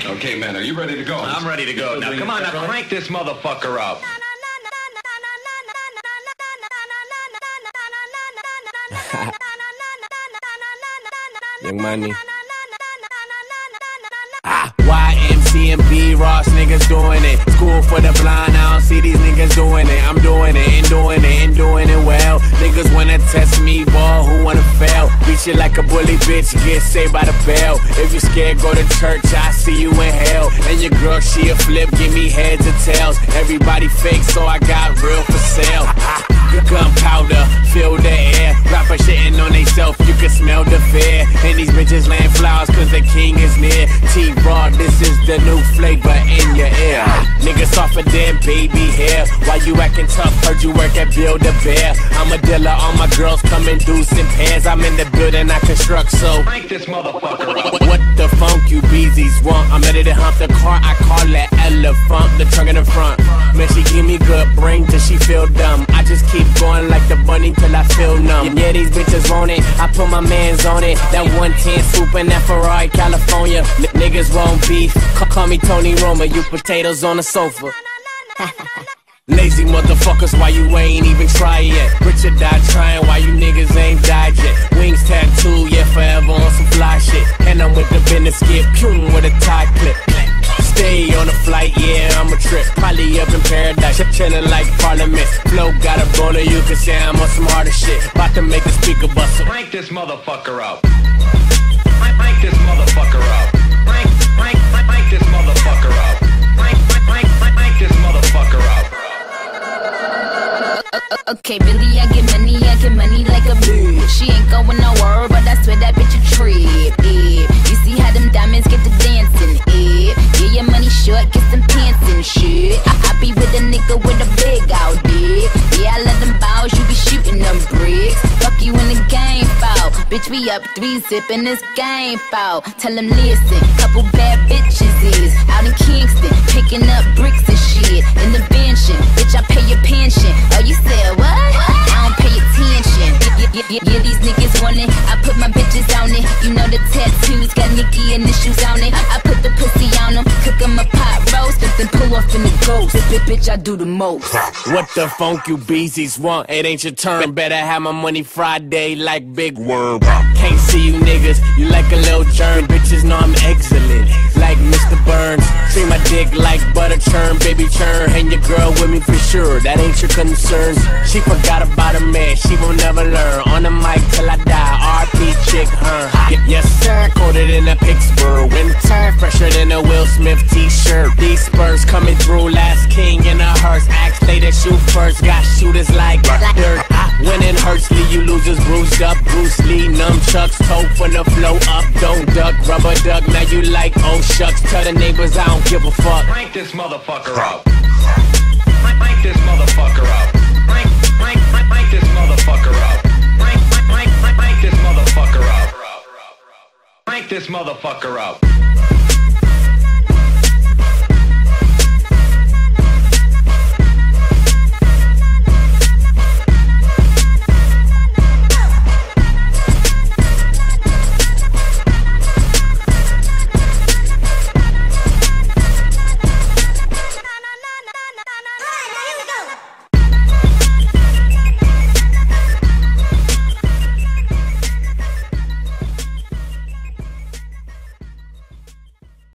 Okay, man, are you ready to go? I'm ready to go. Now, come on, now crank this motherfucker up. Young Money. YMC and B-Ross niggas doing it. School for the blind, I don't see these niggas doing it. I'm doing it and doing it and doing it well. Niggas wanna test me, boy, who wanna fail? Beat you like a bully, bitch, get saved by the bell. If you scared, go to church, I see you in hell. And your girl, she a flip, give me heads or tails. Everybody fake, so I got real for sale. Gunpowder, fill the air. Rapper shitting on theyself, you can smell the fear. And these bitches laying flowers cause the king is near. T-Raw, this is the new flavor in your ear. Niggas softer than baby hair. Why you acting tough? Heard you work at Build-A-Bear. I'm a dealer, all my girls come in deuce and pairs. I'm in the building, I construct, so crank this motherfucker up. What the funk you beezies want? I'm ready to hump the car, I call that elephant. The trunk in the front. Man, she give me good brain till she feel dumb. I just keep going like the bunny till I feel numb. Yeah, these bitches want it, I put my mans on it. That 110 swoop in that Ferrari, California. Niggas want beef, call me Tony Roma. You potatoes on the sofa. Lazy motherfuckers, why you ain't even try yet? Richard died trying, why you niggas ain't died yet? Wings tattoo, yeah, forever on some fly shit. And I'm with the business skip, pum with a tie clip. Stay on the flight, yeah, I'm a trip. Probably up in paradise, chillin' like Parliament. Flow got a boner, you can say I'm on some harder shit. About to make a speaker bustle. Crank this motherfucker up. Crank this motherfucker up. Crank this motherfucker up. Crank this motherfucker up. Okay, Billy, I get money like a bitch. She ain't going nowhere, but I swear that bitch a trip. You see how them diamonds get to dancing? Yeah, your money short, get some pants and shit. I be with a nigga with a big out dick. Yeah, I let them bows, you be shooting them bricks. Fuck you in the game, foul. Bitch, we up 3-zip in this game, foul. Tell them listen, couple bad bitches is out in Kingston, picking up bricks and shit in the benching. Bitch, I pay your pension. Oh, you said what? I don't pay attention. Yeah, these niggas want it. I put my bitches on it. You know the tattoos got Nicki initials on it. I put the pussy on them, cook them a pot roast, then pull off in the ghost. Bitch, I do the most. What the funk you beezies want? It ain't your turn. Better have my money Friday like Big Worm. Can't see you niggas, you like a little germ. Bitches know I'm excellent, like Mr. Burns. Treat my dick like butter churn, baby churn. And your girl with me for sure, that ain't your concern. She forgot about her man, she will never learn. On the mic till I die, RP chick, Yes sir, coated in a Pittsburgh winter, fresher than a Will Smith t-shirt. These Spurs coming through, last king in a hearse. Axe play that shoot first, got shooters like dirt. Winning Hursley, you losers bruised up. Bruce Lee, nunchucks, toe from the flow up. Don't duck, rubber duck, now you like oh shucks. Tell the neighbors I don't give a fuck. Crank this motherfucker up. Crank this motherfucker up. Crank this motherfucker up. Crank this motherfucker up. Crank this motherfucker up.